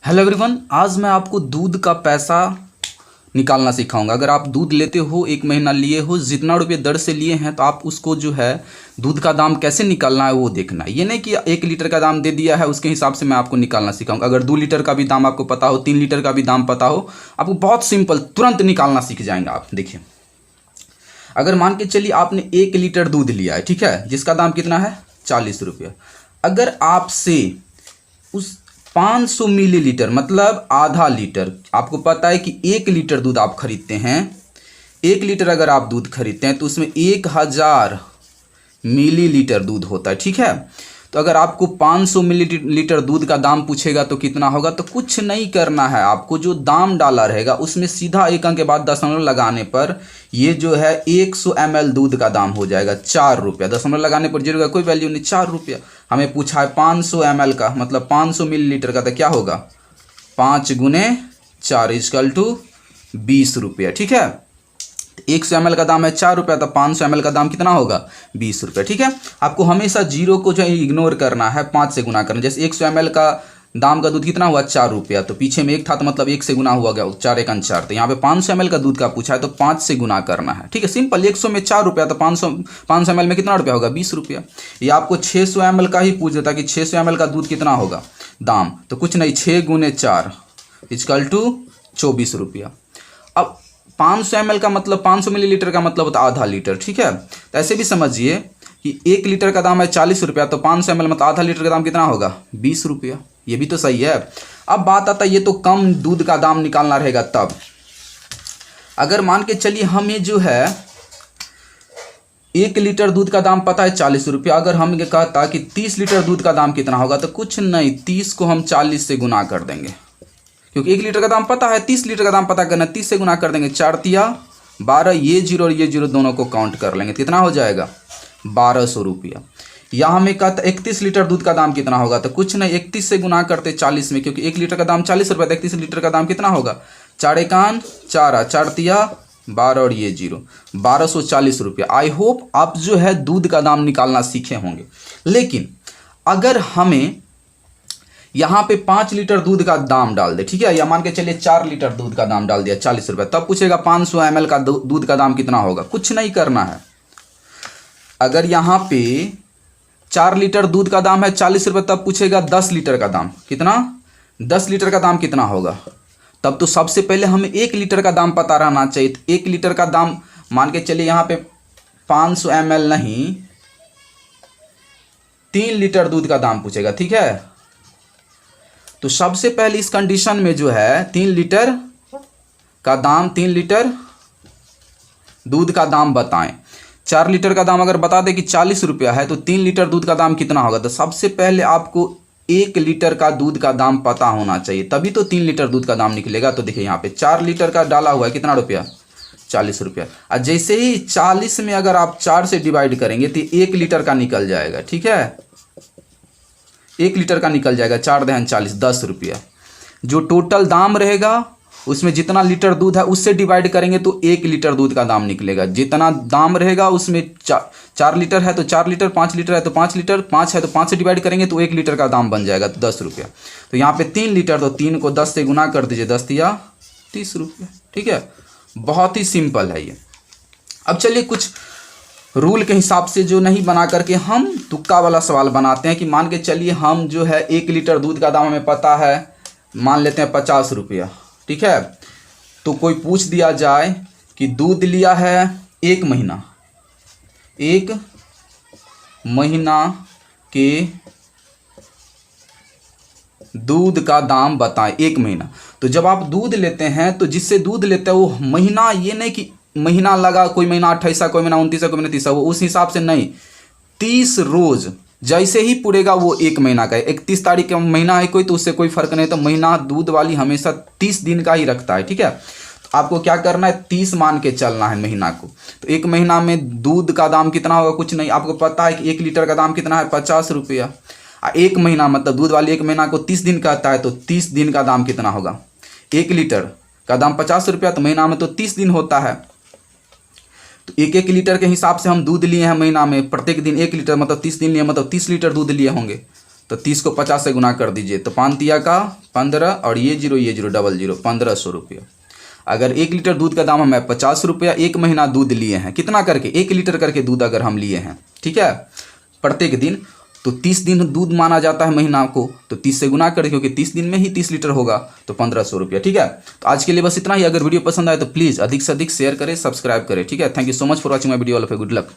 Hello everyone, आज मैं आपको दूध का पैसा निकालना सिखाऊंगा। अगर आप दूध लेते हो, एक महीना लिए हो, जितना रुपये दर से लिए हैं तो आप उसको जो है दूध का दाम कैसे निकालना है वो देखना है। ये नहीं कि 1 लीटर का दाम दे दिया है उसके हिसाब से मैं आपको निकालना सिखाऊंगा। अगर 2 लीटर का भी दाम आपको पता हो, 3 लीटर का भी दाम पता हो, आपको बहुत सिंपल तुरंत निकालना सीख जाएंगे आप। देखिए, अगर मान के चलिए आपने 1 लीटर दूध लिया है, ठीक है, जिसका दाम कितना है 40 रुपये। अगर आपसे उस 500 मिलीलीटर मतलब आधा लीटर, आपको पता है कि 1 लीटर दूध आप खरीदते हैं, 1 लीटर अगर आप दूध खरीदते हैं तो उसमें 1000 मिलीलीटर दूध होता है, ठीक है। तो अगर आपको 500 मिलीलीटर दूध का दाम पूछेगा तो कितना होगा, तो कुछ नहीं करना है आपको, जो दाम डाला रहेगा उसमें सीधा एक अंक के बाद दशमलव लगाने पर ये जो है 100 ml दूध का दाम हो जाएगा 4 रुपया। दशमलव लगाने पर जीरो का कोई वैल्यू नहीं, 4 रुपया। हमें पूछा है 500 ml का, मतलब 500 मिलीलीटर का, तो क्या होगा 5 गुने 4 इजकल टू 20 रुपया, ठीक है। 100 ml का दाम है 4 रुपया, तो 500 ml का दाम कितना होगा 20 रुपया, ठीक है। आपको हमेशा जीरो को जो है इग्नोर करना है, 5 से गुना करना। जैसे 100 ml का दाम का दूध कितना हुआ 4 रुपया, तो पीछे में 1 था तो मतलब 1 से गुना हुआ गया, 4 1 4। तो यहाँ पे 500 ml का दूध का पूछा है तो 5 से गुना करना है, ठीक है, सिंपल। 100 में 4 रुपया तो 500 ml में कितना रुपया होगा 20 रुपया। ये आपको 600 ml का ही पूछ देता कि 600 ml का दूध कितना होगा दाम, तो कुछ नहीं, 6 गुने 4 इजकल टू 24 रुपया। अब 500 ml का मतलब 500 मिलीलीटर का मतलब होता है आधा लीटर, ठीक है। तो ऐसे भी समझिए कि 1 लीटर का दाम है 40 रुपया, तो 500 ml मतलब आधा लीटर का दाम कितना होगा 20 रुपया। ये भी तो सही है। अब बात आता है, ये तो कम दूध का दाम निकालना रहेगा तब। अगर मान के चलिए हमें जो है 1 लीटर दूध का दाम पता है 40 रुपया, अगर हम ये कहता कि 30 लीटर दूध का दाम कितना होगा, तो कुछ नहीं, 30 को हम 40 से गुना कर देंगे, क्योंकि 1 लीटर का दाम पता है, 30 लीटर का दाम पता करना, 30 से गुना कर देंगे, 4 तिया 12, ये जीरो और ये जीरो दोनों को काउंट कर लेंगे, कितना हो जाएगा 1200 रुपया। या हमें कहता 31 लीटर दूध का दाम कितना होगा, तो कुछ नहीं, 31 से गुना करते 40 में, क्योंकि 1 लीटर का दाम 40 रुपया, तो 31 लीटर का दाम कितना होगा 4 1 4, 4 तिया 12 और ये जीरो, 1240 रुपया। आई होप आप जो है दूध का दाम निकालना सीखे होंगे। लेकिन अगर हमें यहाँ पे 5 लीटर दूध का दाम डाल दे, ठीक है, या मान के चलिए 4 लीटर दूध का दाम डाल दिया 40 रुपये, तब पूछेगा 500 ml का दूध का दाम कितना होगा। कुछ नहीं करना है। अगर यहाँ पे 4 लीटर दूध का दाम है 40 रुपये, तब पूछेगा 10 लीटर का दाम कितना, 10 लीटर का दाम कितना होगा। तब तो सबसे पहले हमें 1 लीटर का दाम पता रहना चाहिए। तो 1 लीटर का दाम मान के चलिए यहाँ पे 500 ml नहीं, 3 लीटर दूध का दाम पूछेगा, ठीक है। तो सबसे पहले इस कंडीशन में जो है 3 लीटर का दाम, 3 लीटर दूध का दाम बताएं। 4 लीटर का दाम अगर बता दें कि 40 रुपया है, तो 3 लीटर दूध का दाम कितना होगा। तो सबसे पहले आपको 1 लीटर का दूध का दाम पता होना चाहिए, तभी तो 3 लीटर दूध का दाम निकलेगा। तो देखिए यहाँ पे 4 लीटर का डाला हुआ है, कितना रुपया 40 रुपया। और जैसे ही 40 में अगर आप 4 से डिवाइड करेंगे तो 1 लीटर का निकल जाएगा, ठीक है, 1 लीटर का निकल जाएगा, 4 दहन 40, 10 रुपया। जो टोटल दाम रहेगा उसमें जितना लीटर दूध है उससे डिवाइड करेंगे तो 1 लीटर दूध का दाम निकलेगा। जितना दाम रहेगा उसमें 4 लीटर है तो 4 लीटर, 5 लीटर है तो 5 लीटर, 5 है तो 5 से डिवाइड करेंगे तो 1 लीटर का दाम बन जाएगा 10 रुपया। तो यहाँ पे 3 लीटर, तो 3 को 10 से गुना कर दीजिए, 10 या 30 रुपया, ठीक है। बहुत ही सिंपल है ये। अब चलिए कुछ रूल के हिसाब से जो नहीं बना करके हम तुक्का वाला सवाल बनाते हैं कि मान के चलिए हम जो है 1 लीटर दूध का दाम हमें पता है, मान लेते हैं 50 रुपया, ठीक है। तो कोई पूछ दिया जाए कि दूध लिया है 1 महीना, 1 महीना के दूध का दाम बताएं, 1 महीना। तो जब आप दूध लेते हैं तो जिससे दूध लेते हैं वो महीना, ये नहीं कि महीना लगा, कोई महीना 28, कोई महीना 29, कोई महीना 30, वो उस हिसाब से नहीं, 30 रोज जैसे ही पूरेगा वो 1 महीना का है। 31 तारीख का महीना है कोई तो उससे कोई फर्क नहीं, तो महीना दूध वाली हमेशा 30 दिन का ही रखता है, ठीक है। तो आपको क्या करना है, 30 मान के चलना है महीना को। तो 1 महीना में दूध का दाम कितना होगा, कुछ नहीं, आपको पता है कि 1 लीटर का दाम कितना है 50 रुपया। 1 महीना मतलब दूध वाली 1 महीना को 30 दिन कहता है, तो 30 दिन का दाम कितना होगा, 1 लीटर का दाम 50 रुपया, तो महीना में तो 30 दिन होता है। तो 1 लीटर के हिसाब से हम दूध लिए हैं महीना में, प्रत्येक दिन 1 लीटर मतलब 30 दिन लिए, मतलब 30 लीटर दूध लिए होंगे। तो 30 को 50 से गुना कर दीजिए, तो 5 तिया का 15 और ये 0 डबल 0 1500 रुपया। अगर 1 लीटर दूध का दाम हमें 50 रुपया, 1 महीना दूध लिए हैं, कितना करके 1 लीटर करके दूध अगर हम लिए हैं, ठीक है, प्रत्येक दिन, तो 30 दिन दूध माना जाता है महीना को, तो 30 से गुना करें क्योंकि 30 दिन में ही 30 लीटर होगा, तो 1500 रुपया। ठीक है, तो आज के लिए बस इतना ही। अगर वीडियो पसंद आए तो प्लीज़ अधिक से अधिक शेयर करें, सब्सक्राइब करें। ठीक है, thank you so much for watching my video. All of you, good luck.